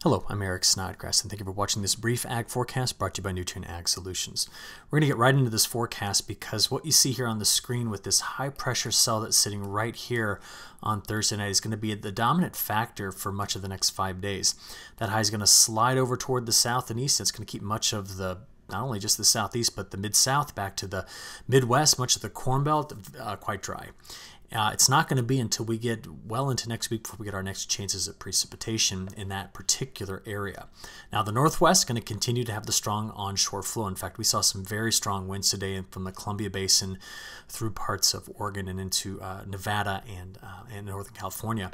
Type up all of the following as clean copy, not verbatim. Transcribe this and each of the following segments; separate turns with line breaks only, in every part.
Hello, I'm Eric Snodgrass, and thank you for watching this brief ag forecast brought to you by Nutrien Ag Solutions. We're going to get right into this forecast because what you see here on the screen with this high pressure cell that's sitting right here on Thursday night is going to be the dominant factor for much of the next 5 days. That high is going to slide over toward the south and east. It's going to keep much of the not only just the southeast, but the mid-south back to the Midwest, much of the Corn Belt, quite dry. It's not going to be until we get well into next week before we get our next chances of precipitation in that particular area. Now, the Northwest is going to continue to have the strong onshore flow. In fact, we saw some very strong winds today from the Columbia Basin through parts of Oregon and into Nevada and Northern California.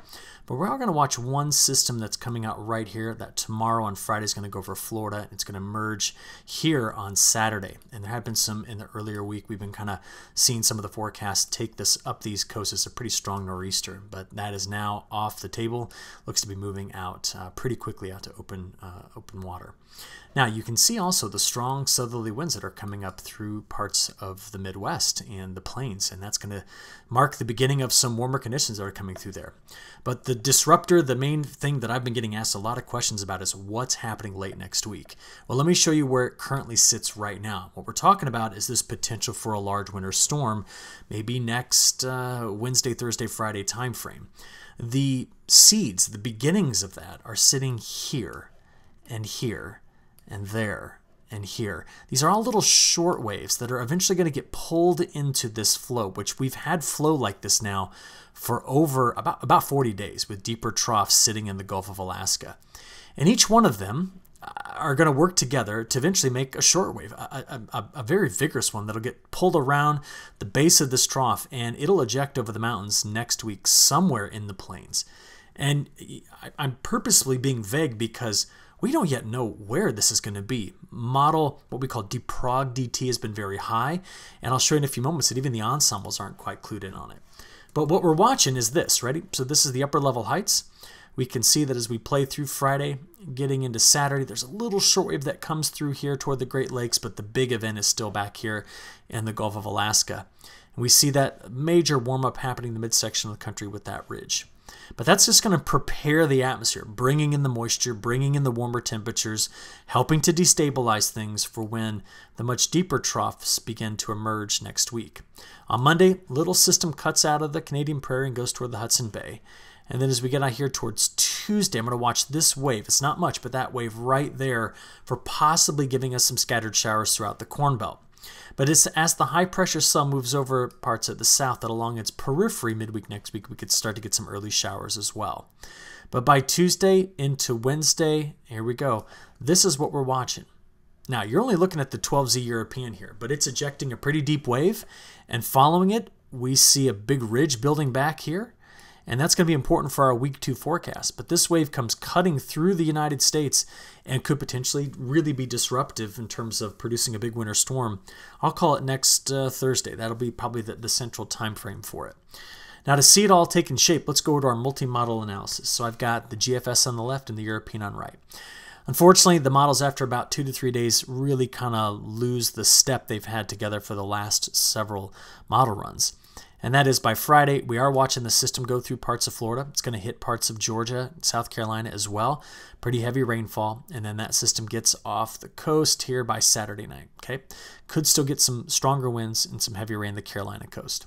But we're all going to watch one system that's coming out right here that tomorrow on Friday is going to go over Florida. It's going to merge here on Saturday. And there have been some in the earlier week. We've been kind of seeing some of the forecasts take this up these coasts. It's a pretty strong nor'easter, but that is now off the table. Looks to be moving out pretty quickly out to open water. Now you can see also the strong southerly winds that are coming up through parts of the Midwest and the plains, and that's going to mark the beginning of some warmer conditions that are coming through there. But the disruptor, the main thing that I've been getting asked a lot of questions about is what's happening late next week. Well, let me show you where it currently sits right now. What we're talking about is this potential for a large winter storm, maybe next Wednesday, Thursday, Friday time frame. The seeds, the beginnings of that are sitting here and here and there and here. These are all little short waves that are eventually going to get pulled into this flow, which we've had flow like this now for over about 40 days with deeper troughs sitting in the Gulf of Alaska. And each one of them are going to work together to eventually make a short wave, a very vigorous one that'll get pulled around the base of this trough, and it'll eject over the mountains next week somewhere in the plains. And I'm purposely being vague because we don't yet know where this is going to be. Model, what we call deprog DT, has been very high, and I'll show you in a few moments that even the ensembles aren't quite clued in on it. But what we're watching is this, ready? So this is the upper level heights. We can see that as we play through Friday, getting into Saturday, there's a little shortwave that comes through here toward the Great Lakes, but the big event is still back here in the Gulf of Alaska. And we see that major warm-up happening in the midsection of the country with that ridge. But that's just going to prepare the atmosphere, bringing in the moisture, bringing in the warmer temperatures, helping to destabilize things for when the much deeper troughs begin to emerge next week. On Monday, little system cuts out of the Canadian Prairie and goes toward the Hudson Bay. And then as we get out here towards Tuesday, I'm going to watch this wave. It's not much, but that wave right there for possibly giving us some scattered showers throughout the Corn Belt. But it's as the high pressure cell moves over parts of the south that along its periphery midweek next week, we could start to get some early showers as well. But by Tuesday into Wednesday, here we go. This is what we're watching. Now, you're only looking at the 12Z European here, but it's ejecting a pretty deep wave. And following it, we see a big ridge building back here. And that's going to be important for our week 2 forecast. But this wave comes cutting through the United States and could potentially really be disruptive in terms of producing a big winter storm. I'll call it next Thursday. That'll be probably the central time frame for it. Now, to see it all taking shape, let's go to our multi-model analysis. So I've got the GFS on the left and the European on right. Unfortunately, the models after about 2 to 3 days really kind of lose the step they've had together for the last several model runs. And that is by Friday, we are watching the system go through parts of Florida. It's going to hit parts of Georgia, South Carolina as well. Pretty heavy rainfall. And then that system gets off the coast here by Saturday night. Okay, could still get some stronger winds and some heavy rain on the Carolina coast.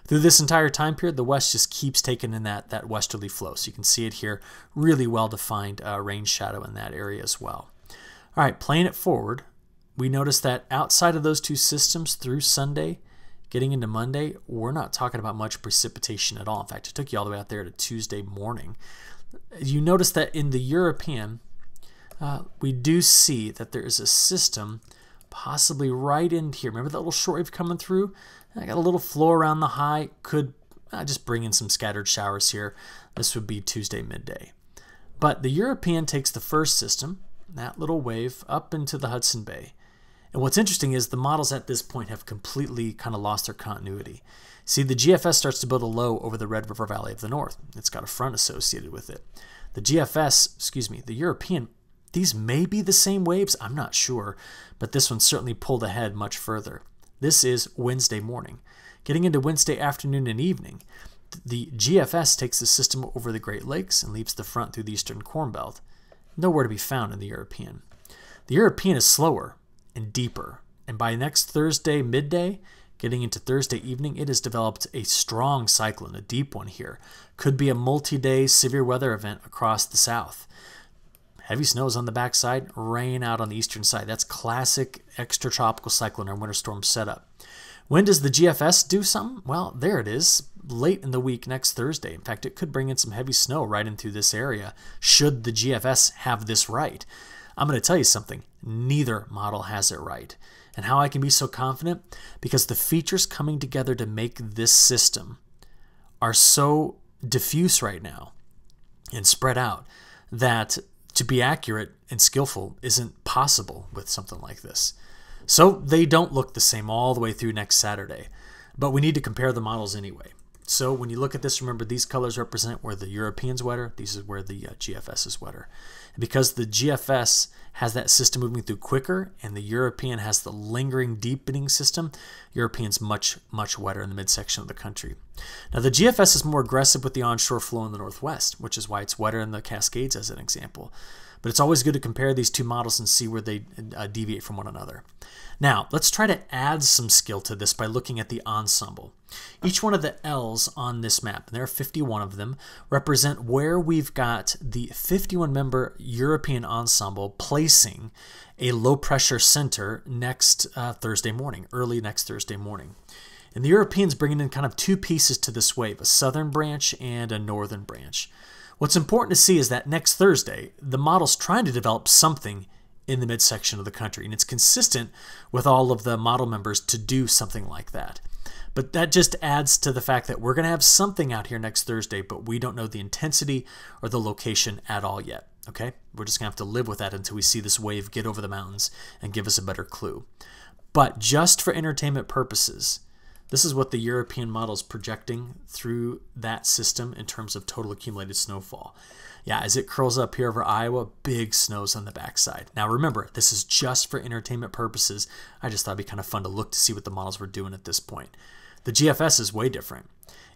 Through this entire time period, the west just keeps taking in that westerly flow. So you can see it here, really well-defined rain shadow in that area as well. All right, playing it forward, we notice that outside of those two systems through Sunday, getting into Monday, we're not talking about much precipitation at all. In fact, it took you all the way out there to Tuesday morning. You notice that in the European, we do see that there is a system possibly right in here. Remember that little shortwave coming through? I got a little flow around the high. Could just bring in some scattered showers here. This would be Tuesday midday. But the European takes the first system, that little wave, up into the Hudson Bay. And what's interesting is the models at this point have completely kind of lost their continuity. See, the GFS starts to build a low over the Red River Valley of the North. It's got a front associated with it. The GFS, the European, these may be the same waves, I'm not sure, but this one certainly pulled ahead much further. This is Wednesday morning. Getting into Wednesday afternoon and evening, the GFS takes the system over the Great Lakes and leaves the front through the eastern Corn Belt. nowhere to be found in the European. The European is slower and deeper, and by next Thursday midday, getting into Thursday evening, it has developed a strong cyclone, a deep one here. Could be a multi-day severe weather event across the south. Heavy snows on the backside, rain out on the eastern side. That's classic extratropical cyclone or winter storm setup. When does the GFS do something? Well, there it is, late in the week next Thursday. In fact, it could bring in some heavy snow right in through this area should the GFS have this right. I'm going to tell you something. Neither model has it right. And how I can be so confident? Because the features coming together to make this system are so diffuse right now and spread out that to be accurate and skillful isn't possible with something like this. So they don't look the same all the way through next Saturday, but we need to compare the models anyway. So when you look at this, remember these colors represent where the European's wetter, these is where the GFS is wetter. And because the GFS has that system moving through quicker and the European has the lingering deepening system, European's much wetter in the midsection of the country. Now the GFS is more aggressive with the onshore flow in the northwest, which is why it's wetter in the Cascades as an example. But it's always good to compare these two models and see where they deviate from one another. Now, let's try to add some skill to this by looking at the ensemble. Each one of the L's on this map, and there are 51 of them, represent where we've got the 51-member European ensemble placing a low-pressure center next Thursday morning, early next Thursday morning. And the Europeans bringing in kind of two pieces to this wave, a southern branch and a northern branch. What's important to see is that next Thursday, the model's trying to develop something in the midsection of the country, and it's consistent with all of the model members to do something like that. But that just adds to the fact that we're going to have something out here next Thursday, but we don't know the intensity or the location at all yet. Okay? We're just going to have to live with that until we see this wave get over the mountains and give us a better clue. But just for entertainment purposes, this is what the European model is projecting through that system in terms of total accumulated snowfall. Yeah, as it curls up here over Iowa, big snows on the backside. Now remember, this is just for entertainment purposes. I just thought it'd be kind of fun to look to see what the models were doing at this point. The GFS is way different.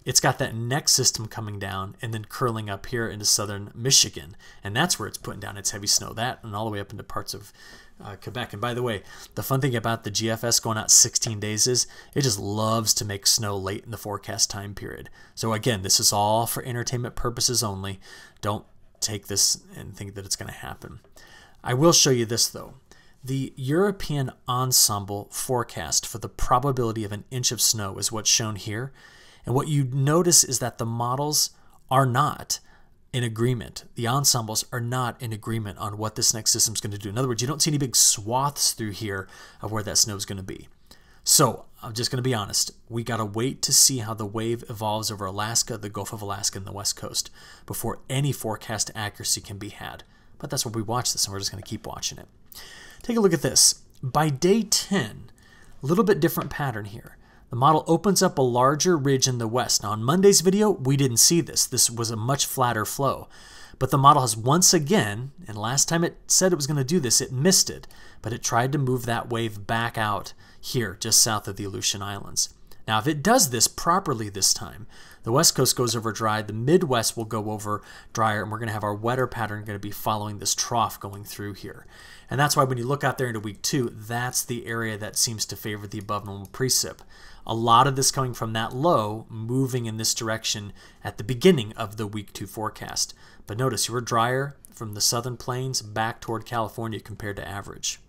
It's got that neck system coming down and then curling up here into southern Michigan. And that's where it's putting down its heavy snow. That and all the way up into parts of Quebec. And by the way, the fun thing about the GFS going out 16 days is it just loves to make snow late in the forecast time period. So again, this is all for entertainment purposes only. Don't take this and think that it's going to happen. I will show you this though. The European ensemble forecast for the probability of an inch of snow is what's shown here. And what you notice is that the models are not in agreement. The ensembles are not in agreement on what this next system is going to do. In other words, you don't see any big swaths through here of where that snow is going to be. So I'm just going to be honest. We got to wait to see how the wave evolves over Alaska, the Gulf of Alaska, and the West Coast before any forecast accuracy can be had. But that's where we watch this, and we're just going to keep watching it. Take a look at this. By day 10, a little bit different pattern here. The model opens up a larger ridge in the west. Now on Monday's video, we didn't see this. This was a much flatter flow. But the model has once again, and last time it said it was going to do this, it missed it. But it tried to move that wave back out here, just south of the Aleutian Islands. Now if it does this properly this time, the west coast goes over dry, the Midwest will go over drier, and we're going to have our wetter pattern going to be following this trough going through here. And that's why when you look out there into week 2, that's the area that seems to favor the above normal precip. A lot of this coming from that low, moving in this direction at the beginning of the week 2 forecast. But notice we're drier from the southern plains back toward California compared to average.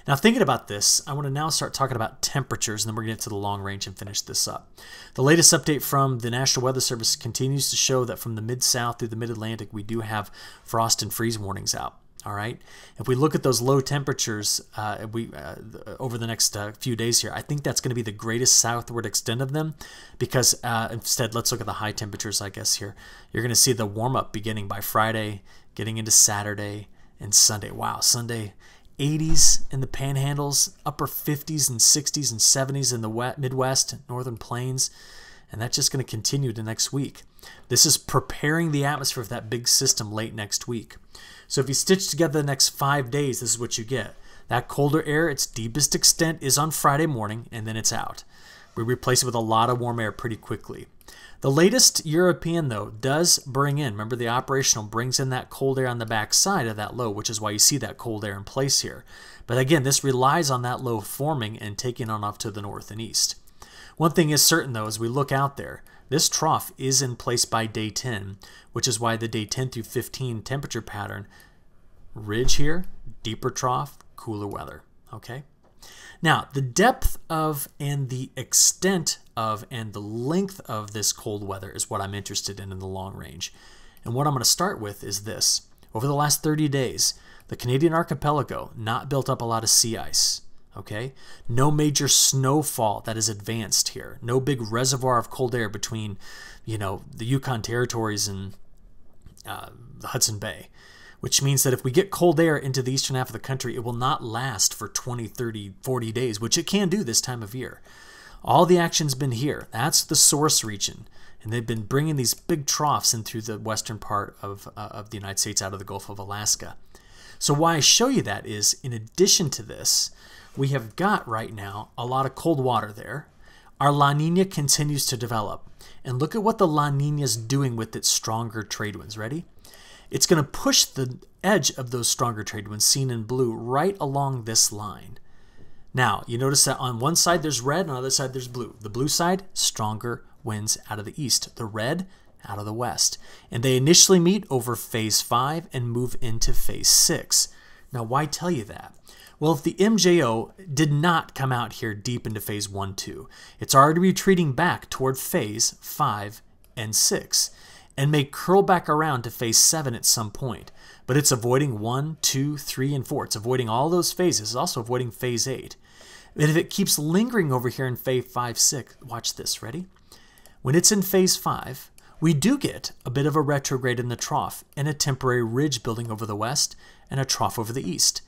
Now thinking about this, I want to now start talking about temperatures, and then we're going to get to the long range and finish this up. The latest update from the National Weather Service continues to show that from the Mid-South through the Mid-Atlantic, we do have frost and freeze warnings out. All right. If we look at those low temperatures over the next few days here, I think that's going to be the greatest southward extent of them because instead, let's look at the high temperatures, I guess, here. You're going to see the warm-up beginning by Friday, getting into Saturday and Sunday. Wow, Sunday, 80s in the panhandles, upper 50s and 60s and 70s in the Midwest, northern plains, and that's just going to continue to next week. This is preparing the atmosphere for that big system late next week. So if you stitch together the next 5 days, this is what you get. That colder air, its deepest extent is on Friday morning, and then it's out. We replace it with a lot of warm air pretty quickly. The latest European, though, does bring in, remember the operational brings in that cold air on the back side of that low, which is why you see that cold air in place here. But again, this relies on that low forming and taking on off to the north and east. One thing is certain, though, as we look out there, this trough is in place by day 10, which is why the day 10 through 15 temperature pattern, ridge here, deeper trough, cooler weather, okay? Now, the depth of and the extent of and the length of this cold weather is what I'm interested in the long range. And what I'm going to start with is this. Over the last 30 days, the Canadian archipelago not built up a lot of sea ice, okay? No major snowfall that is advanced here. No big reservoir of cold air between, the Yukon territories and the Hudson Bay. Which means that if we get cold air into the eastern half of the country, it will not last for 20, 30, 40 days, which it can do this time of year. All the action's been here. That's the source region. And they've been bringing these big troughs in through the western part of the United States out of the Gulf of Alaska. So why I show you that is, in addition to this, we have got right now a lot of cold water there. Our La Nina continues to develop. And look at what the La Nina is doing with its stronger trade winds. Ready? It's going to push the edge of those stronger trade winds, seen in blue, right along this line. Now, you notice that on one side there's red, on the other side there's blue. The blue side, stronger winds out of the east. The red, out of the west. And they initially meet over phase 5 and move into phase 6. Now, why tell you that? Well, if the MJO did not come out here deep into phase 1, 2, it's already retreating back toward phase 5 and 6. And may curl back around to phase 7 at some point. But it's avoiding 1, 2, 3, and 4. It's avoiding all those phases. It's also avoiding phase 8. And if it keeps lingering over here in phase 5, 6, watch this, ready? When it's in phase 5, we do get a bit of a retrograde in the trough and a temporary ridge building over the west and a trough over the east.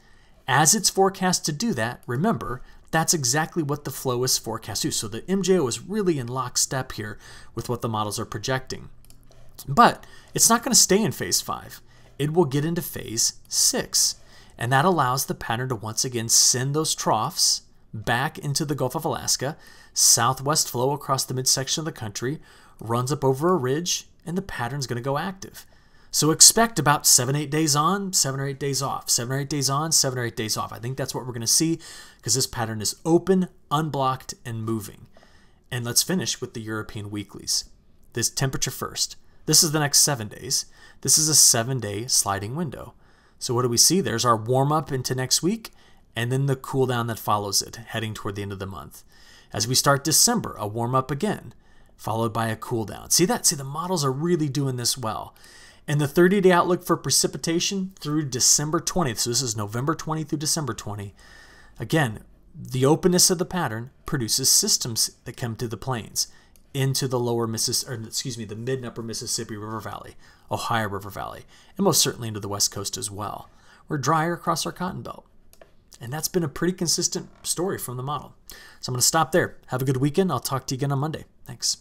As it's forecast to do that, remember, that's exactly what the flow is forecast to. So the MJO is really in lockstep here with what the models are projecting. But it's not going to stay in phase 5. It will get into phase 6. And that allows the pattern to once again send those troughs back into the Gulf of Alaska, southwest flow across the midsection of the country, runs up over a ridge, and the pattern's going to go active. So expect about 7 or 8 days on, 7 or 8 days off, 7 or 8 days on, 7 or 8 days off. I think that's what we're going to see because this pattern is open, unblocked, and moving. And let's finish with the European weeklies. This temperature first. This is the next 7 days. This is a 7-day sliding window. So what do we see? There's our warm-up into next week, and then the cool down that follows it, heading toward the end of the month. As we start December, a warm-up again, followed by a cool down. See that? See, the models are really doing this well. And the 30-day outlook for precipitation through December 20th, so this is November 20 through December 20. Again, the openness of the pattern produces systems that come to the plains, into the the mid and upper Mississippi River Valley, Ohio River Valley, and most certainly into the West Coast as well. We're drier across our cotton belt. And that's been a pretty consistent story from the model. So I'm going to stop there. Have a good weekend. I'll talk to you again on Monday. Thanks.